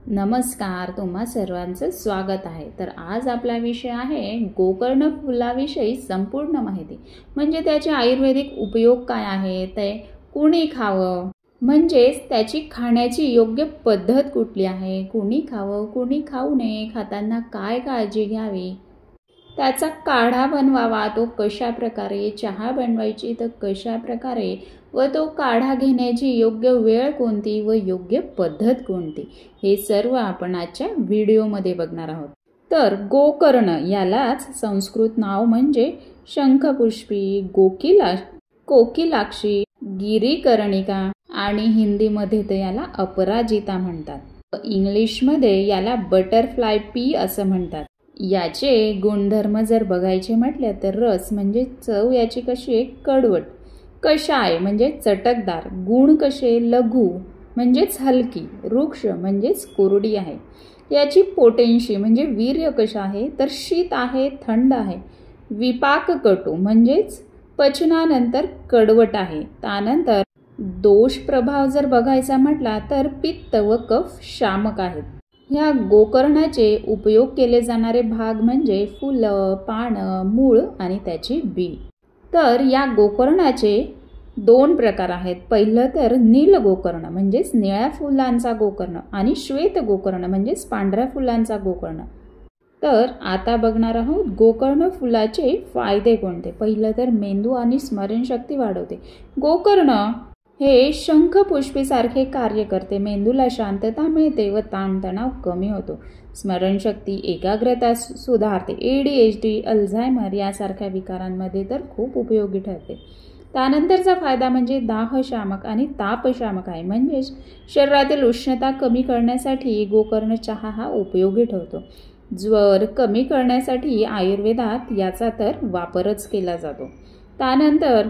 नमस्कार, तुम्हा सर्वांचं स्वागत आहे। तर आज आपला विषय आहे गोकर्ण फुलाविषयी संपूर्ण माहिती। म्हणजे त्याचे आयुर्वेदिक उपयोग काय आहे, ते कुणी खावं, म्हणजेच त्याची खाण्याची योग्य पद्धत कुठली आहे, कुणी खावं कुणी खाऊ नये, खाताना काय काळजी घ्यावी, त्याचा काढा बनवावा तो कशा प्रकारे, चहा बनवायची तर कशा प्रकारे व तो काढा घेण्याची योग्य वेळ कोणती व योग्य पद्धत कोणती, हे सर्व आपण आजच्या व्हिडिओमध्ये बघणार आहोत। तर गोकर्ण यालाच संस्कृत नाव म्हणजे शंखपुष्पी, कोकिलाक्षी, गिरीकर्णिका आणि हिंदीमध्ये तर याला अपराजिता म्हणतात। इंग्लिशमध्ये याला बटरफ्लाय पी असं म्हणतात। याचे गुणधर्म जर बघायचे म्हटले तर रस म्हणजे चव याची कशी आहे, कडवट, कषाय म्हणजे चटकदार, गुण कसे लघु म्हणजेच हलकी, वृक्ष म्हणजेच कोरडी आहे। याची पोटेन्शी म्हणजे वीर्य कशा आहे तर शीत आहे, थंड आहे, विपाक कटू म्हणजेच पचनानंतर कडवट आहे। त्यानंतर दोष प्रभाव जर बघायचा म्हटला तर पित्त व कफ शामक आहेत। ह्या गोकर्णाचे उपयोग केले जाणारे भाग म्हणजे फुलं, पानं, मूळ आणि त्याची बी। तर या गोकर्णाचे दोन प्रकार आहेत। पहिलं तर नील गोकर्ण म्हणजेच निळ्या फुलांचा गोकर्ण आणि श्वेत गोकर्ण म्हणजेच पांढऱ्या फुलांचा गोकर्ण। तर आता बघणार आहोत गोकर्ण फुलाचे फायदे कोणते। पहिलं तर मेंदू आणि स्मरणशक्ती वाढवते। गोकर्ण हे शंखपुष्पीसारखे कार्य करते, मेंदूला शांतता मिळते व ताणतणाव कमी होतो, स्मरणशक्ती एकाग्रता सुधारते, ADHD, अल्झायमर यासारख्या विकारांमध्ये तर खूप उपयोगी ठरते। त्यानंतरचा फायदा म्हणजे दाहशामक आणि तापशामक आहे, म्हणजेच शरीरातील उष्णता कमी करण्यासाठी गोकर्ण चहा हा उपयोगी ठरतो। ज्वर कमी करण्यासाठी आयुर्वेदात याचा तर वापरच केला जातो। त्यानंतर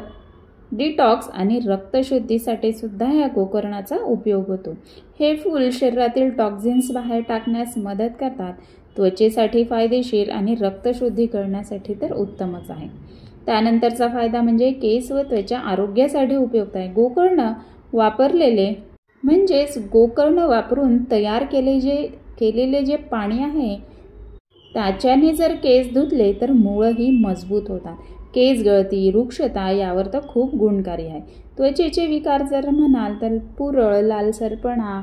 डिटॉक्स आणि रक्तशुद्धीसाठी सुद्धा या गोकर्णाचा उपयोग होतो। हे फूल शरीरातील टॉक्झिन्स बाहेर टाकण्यास मदत करतात, त्वचेसाठी फायदेशीर आणि रक्तशुद्धी करण्यासाठी तर उत्तमच आहे। त्यानंतरचा फायदा म्हणजे केस व त्वचा आरोग्यासाठी उपयुक्त आहे। गोकर्ण वापरलेले म्हणजेच गोकर्ण वापरून तयार केलेले जे पाणी आहे त्याच्याने जर केस धुतले तर मूळही मजबूत होतात। केस गळती, रुक्षता यावर तर खूप गुणकारी आहे। त्वचेचे विकार जर म्हणाल तर पुरळ, लालसरपणा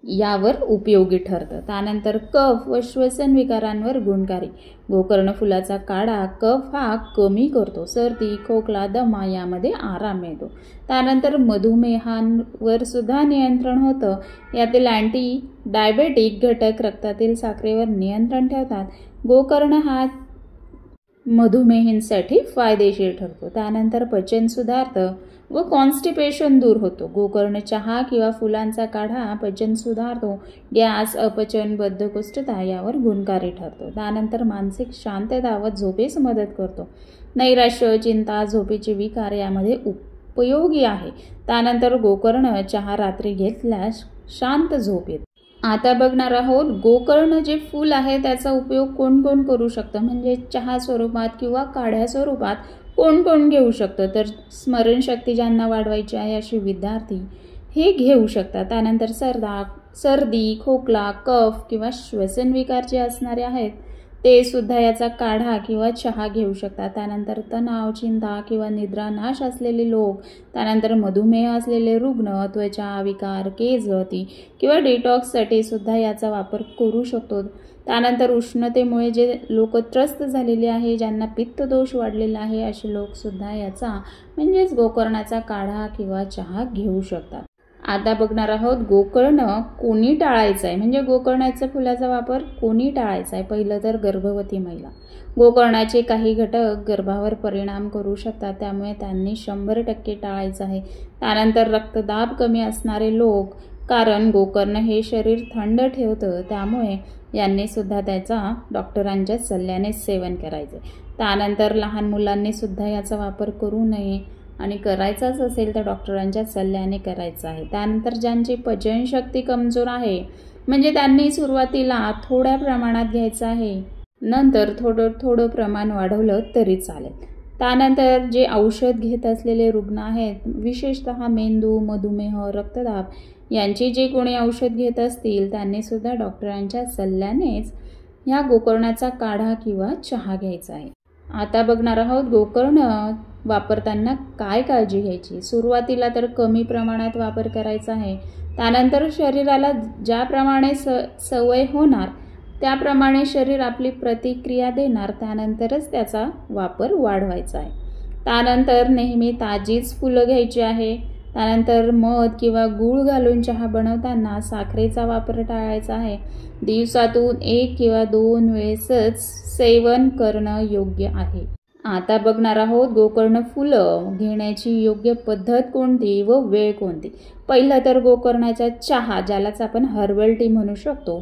यावर उपयोगी ठरतं। त्यानंतर कफ व श्वसन विकारांवर गुणकारी। गोकर्ण फुलाचा काढा कफ हा कमी करतो, सर्दी, खोकला, दमा यामध्ये आराम मिळतो। त्यानंतर मधुमेहांवर सुद्धा नियंत्रण होतं। यातील अँटी डायबेटिक घटक रक्तातील साखरेवर नियंत्रण ठेवतात। गोकर्ण हा मधुमेहींसाठी फायदेशीर ठरतो। त्यानंतर पचन सुधारतं व कॉन्स्टिपेशन दूर होतो। गोकर्ण चहा किंवा फुलांचा काढा पचन सुधारतो, गॅस, अपचन, बद्धकोष्ठता यावर गुणकारी ठरतो। त्यानंतर मानसिक शांतता व झोपेस मदत करतो। नैराश्य, चिंता, झोपेचे विकार यामध्ये उपयोगी आहे। त्यानंतर गोकर्ण चहा रात्री घेतल्यास शांत झोप येते। आता बघणार आहोत गोकर्ण जे फूल आहे त्याचा उपयोग कोण कोण करू शकतं, म्हणजे चहा स्वरूपात किंवा काढ्या स्वरूपात कोण कोण घेऊ शकतं। तर स्मरणशक्ती ज्यांना वाढवायची आहे असे विद्यार्थी हे घेऊ शकतात। त्यानंतर सर्दी, खोकला, कफ किंवा श्वसन विकार जे असणारे आहेत ते सुद्धा याचा काढा किंवा चहा घेऊ शकतात। त्यानंतर तणाव, चिंता किंवा निद्रानाश असलेले लोक, त्यानंतर मधुमेह असलेले रुग्ण, त्वचा विकार, केस गळती किंवा डिटॉक्ससाठी सुद्धा याचा वापर करू शकतो। त्यानंतर उष्णतेमुळे जे लोक त्रस्त झालेले आहे, ज्यांना पित्त दोष वाढलेला आहे असे लोक सुद्धा याचा म्हणजेच गोकर्णाचा काढा किंवा चहा घेऊ शकतात। आता बघणार आहोत गोकर्ण कोणी टाळायचं आहे, म्हणजे गोकर्णाच्या फुलाचा वापर कोणी टाळायचा आहे। पहिलं तर गर्भवती महिला। गोकर्णाचे काही घटक गर्भावर परिणाम करू शकतात, त्यामुळे त्यांनी 100% टाळायचं आहे। त्यानंतर रक्तदाब कमी असणारे लोक, कारण गोकर्ण हे शरीर थंड ठेवतं, त्यामुळे यांनी सुद्धा त्याचा डॉक्टरांच्या सल्ल्याने सेवन करायचे। त्यानंतर लहान मुलांनी सुद्धा याचा वापर करू नये आणि करायचाच असेल तर डॉक्टरांच्या सल्ल्याने करायचं आहे। त्यानंतर ज्यांची पचनशक्ती कमजोर आहे म्हणजे त्यांनी सुरुवातीला थोड्या प्रमाणात घ्यायचं आहे, नंतर थोडं प्रमाण वाढवलं तरी चालेल। त्यानंतर जे औषध घेत असलेले रुग्ण आहेत, विशेषतः मेंदू, मधुमेह, रक्तदाब यांची जे कोणी औषध घेत असतील त्यांनी सुद्धा डॉक्टरांच्या सल्ल्यानेच ह्या गोकर्णाचा काढा किंवा चहा घ्यायचा आहे. आता बघणार आहोत गोकर्ण वापरताना काय काळजी घ्यायची. सुरुवातीला तर कमी प्रमाणात वापर करायचा आहे. त्यानंतर शरीराला ज्याप्रमाणे सवय होणार त्याप्रमाणे शरीर आपली प्रतिक्रिया देणार, त्यानंतरच त्याचा वापर वाढवायचा आहे. त्यानंतर नेहमी ताजीच फुलं घ्यायची आहे. त्यानंतर मध किंवा गूळ घालून चहा बनवताना साखरेचा वापर टाळायचा आहे. दिवसातून 1 किंवा 2 वेळेसच सेवन करणं योग्य आहे. आता बघणार आहोत गोकर्ण फुलं घेण्याची योग्य पद्धत कोणती व वेळ कोणती. पहिलं तर गोकर्णाचा चहा, ज्यालाच आपण हर्बल टी म्हणू शकतो,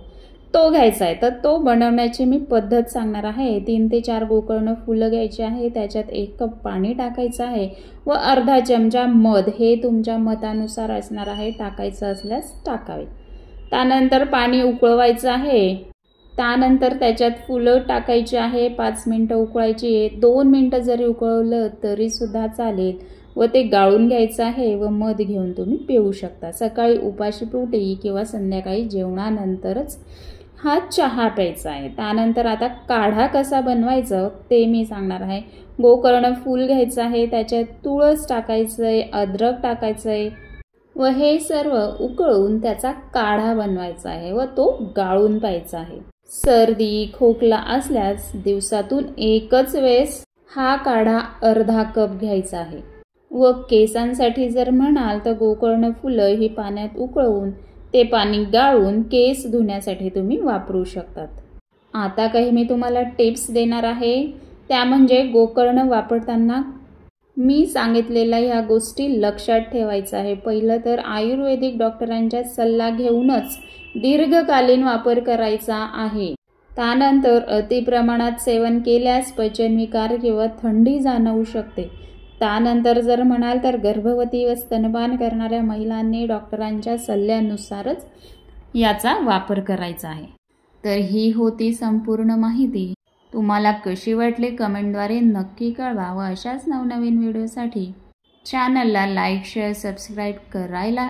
तो घ्यायचा आहे. तर तो बनवण्याची मी पद्धत सांगणार आहे. 3 ते 4 गोकर्ण फुलं घ्यायची आहे. त्याच्यात 1 कप पाणी टाकायचं आहे व अर्धा चमचा मध, हे तुमच्या मतानुसार असणार आहे, टाकायचं असल्यास टाकावे. त्यानंतर पाणी उकळवायचं आहे. त्यानंतर त्याच्यात फुलं टाकायची आहे. 5 मिनिटं उकळायची. 2 मिनिटं जरी उकळवलं तरी सुद्धा चालेल व ते गाळून घ्यायचं आहे व मध घेऊन तुम्ही पिऊ शकता. सकाळी उपाशीपोटी किंवा संध्याकाळी जेवणानंतरच हा चहा प्यायचा आहे. त्यानंतर आता काढा कसा बनवायचं ते मी सांगणार आहे. गोकर्ण फूल घ्यायचं आहे, त्याच्यात तुळस टाकायचं आहे, अद्रक टाकायचं आहे व हे सर्व उकळून त्याचा काढा बनवायचा आहे व तो गाळून प्यायचा आहे. सर्दी खोकला असल्यास दिवसातून 1च वेळेस हा काढा अर्धा कप घ्यायचा आहे. व केसांसाठी जर म्हणाल तर गोकर्ण फुलं ही पाण्यात उकळवून ते पाणी गाळून केस धुण्यासाठी तुम्ही वापरू शकतात. आता काही मी तुम्हाला टिप्स देणार आहे. त्या म्हणजे गोकर्ण वापरताना मी सांगितलेल्या ह्या गोष्टी लक्षात ठेवायचं आहे. पहिलं तर आयुर्वेदिक डॉक्टरांचा सल्ला घेऊनच दीर्घकालीन वापर करायचा आहे. त्यानंतर अतिप्रमाणात सेवन केल्यास पचनविकार किंवा थंडी जाणवू शकते. त्यानंतर जर म्हणाल तर गर्भवती व स्तनपान करणाऱ्या महिलांनी डॉक्टरांच्या सल्ल्यानुसारच याचा वापर करायचा आहे. तर ही होती संपूर्ण माहिती. तुम्हाला कशी वाटली कमेंटद्वारे नक्की कळवा व अशाच नवनवीन व्हिडिओसाठी चॅनलला लाईक शेअर सबस्क्राईब करायला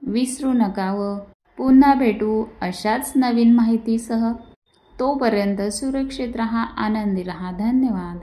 विसरू नका व पुन्हा भेटू अशाच नवीन माहितीसह. तोपर्यंत सुरक्षित रहा, आनंदी रहा. धन्यवाद.